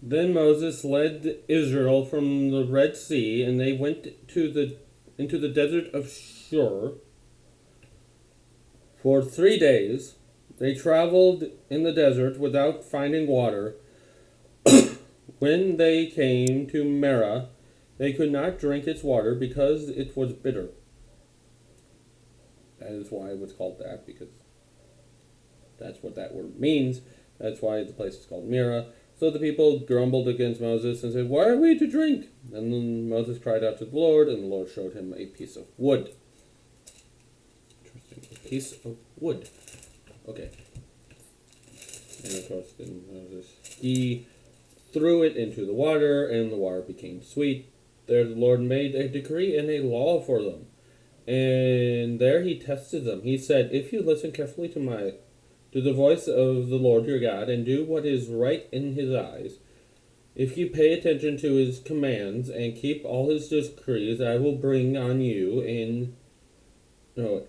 Then Moses led Israel from the Red Sea, and they went into the desert of Shur for 3 days. They traveled in the desert without finding water. When they came to Marah, they could not drink its water because it was bitter. That is why it was called that, because that's what that word means. That's why the place is called Marah. So the people grumbled against Moses and said, "Why are we to drink?" And then Moses cried out to the Lord, and the Lord showed him a piece of wood. Interesting. A piece of wood. Okay. And of course, then Moses, he threw it into the water, and the water became sweet. There the Lord made a decree and a law for them. And there he tested them. He said, "If you listen carefully to the voice of the Lord your God, and do what is right in his eyes, if you pay attention to his commands and keep all his decrees, I will bring on you in no,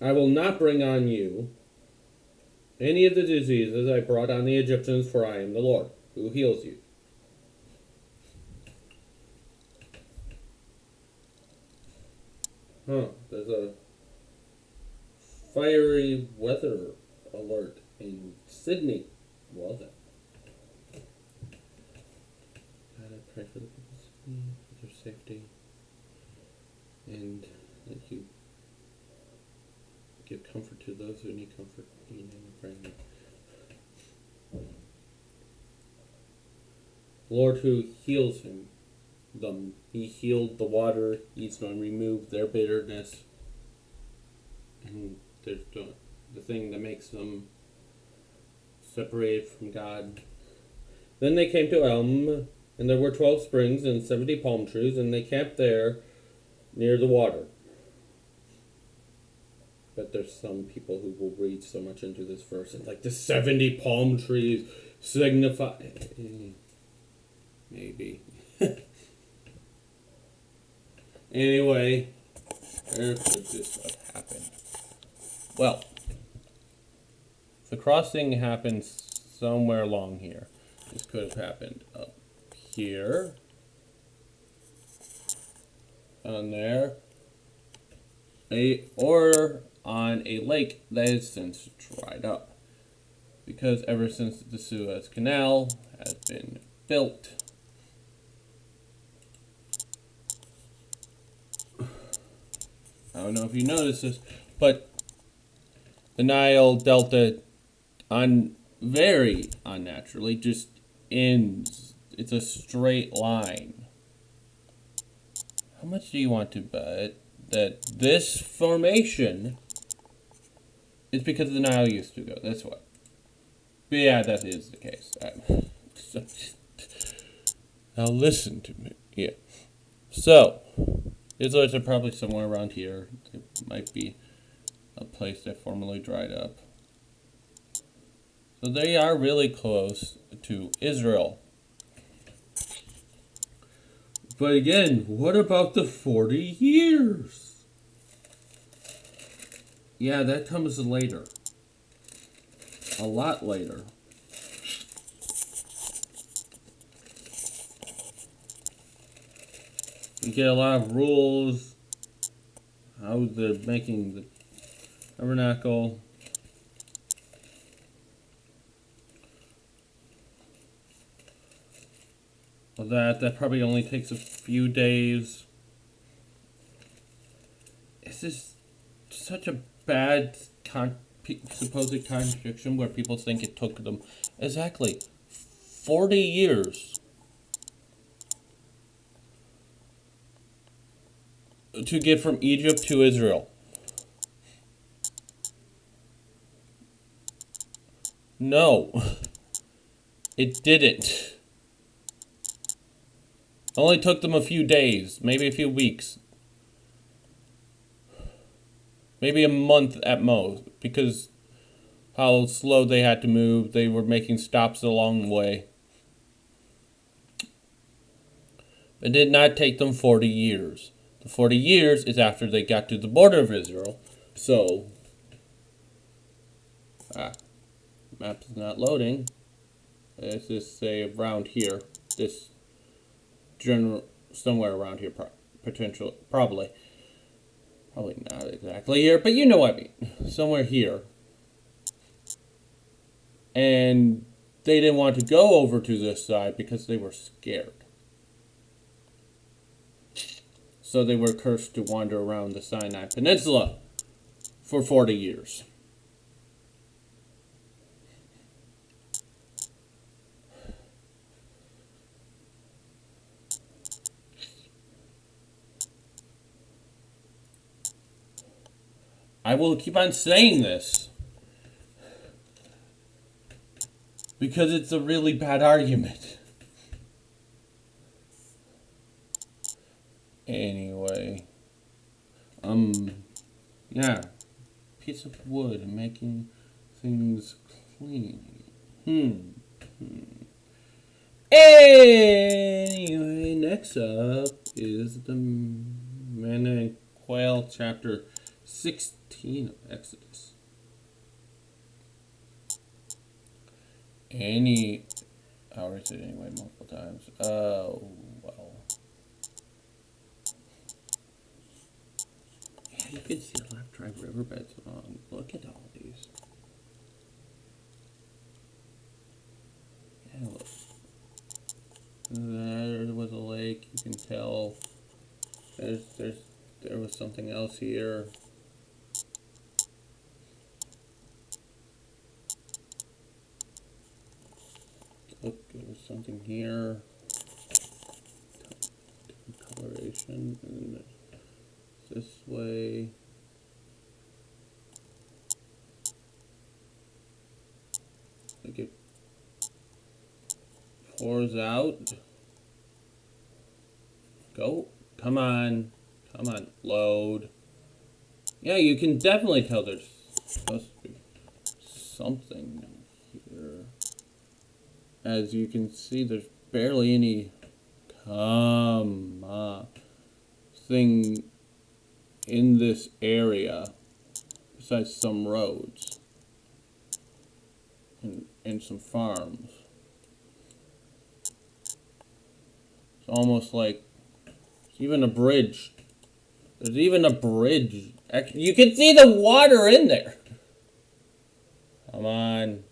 I will not bring on you any of the diseases I brought on the Egyptians, for I am the Lord who heals you." There's a fiery weather alert in Sydney. Well then. God, I pray for the people of Sydney, for their safety, and that you give comfort to those who need comfort. In your name we pray. The Lord who heals them. He healed the water. He's going to remove their bitterness. And the thing that makes them separated from God. Then they came to Elm, and there were 12 springs and 70 palm trees, and they camped there near the water. But there's some people who will read so much into this verse, and like the 70 palm trees signify. Maybe. Anyway, where could this have happened? Well, the crossing happened somewhere along here. This could have happened up here, on there, or on a lake that has since dried up. Because ever since the Suez Canal has been built, I don't know if you noticed this, but the Nile Delta very unnaturally just ends. It's a straight line. How much do you want to bet that this formation is because the Nile used to go this way? But yeah, that is the case. Now listen to me. Yeah. So, Israelites are probably somewhere around here. It might be a place that formerly dried up. So they are really close to Israel. But again, what about the 40 years? Yeah, that comes later. A lot later. You get a lot of rules, how they're making the tabernacle. Well, that probably only takes a few days. It's just such a bad supposed contradiction where people think it took them exactly 40 years to get from Egypt to Israel. No, it didn't. It only took them a few days, maybe a few weeks. Maybe a month at most, because how slow they had to move. They were making stops along the way. It did not take them 40 years. The 40 years is after they got to the border of Israel. So, map is not loading. let's just say around here, this general, somewhere around here, probably not exactly here, but you know what I mean, somewhere here. And they didn't want to go over to this side because they were scared. So they were cursed to wander around the Sinai Peninsula for 40 years. I will keep on saying this because it's a really bad argument. Anyway, yeah, piece of wood making things clean. Anyway, next up is the Manna and Quail, chapter 16 of Exodus. I'll read it anyway multiple times. Oh, well. Yeah, you can see a lot of dry riverbeds along. Look at all these. Yeah, look. There was a lake, you can tell. There was something else here. Look, there was something here. Different coloration. And this way. Like it pours out. Go. Come on. Come on. Load. Yeah, you can definitely tell there's supposed to be something here. As you can see, there's barely any thing in this area besides some roads and some farms. It's almost like even a bridge. There's even a bridge. You can see the water in there. Come on.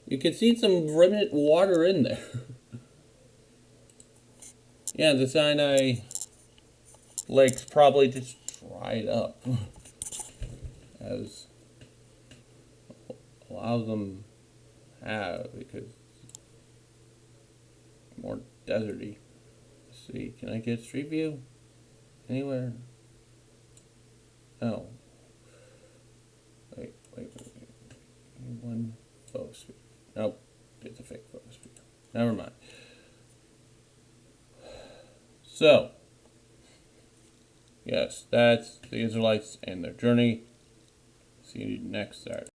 You can see some remnant water in there. Yeah, the Sinai Lake's probably just dried up. As a lot of them have, because it's more deserty. Let's see, can I get street view? Anywhere? Oh. Wait. One photo speed. Nope, it's a fake photo speed. Never mind. So, yes, that's the Israelites and their journey. See you next Saturday.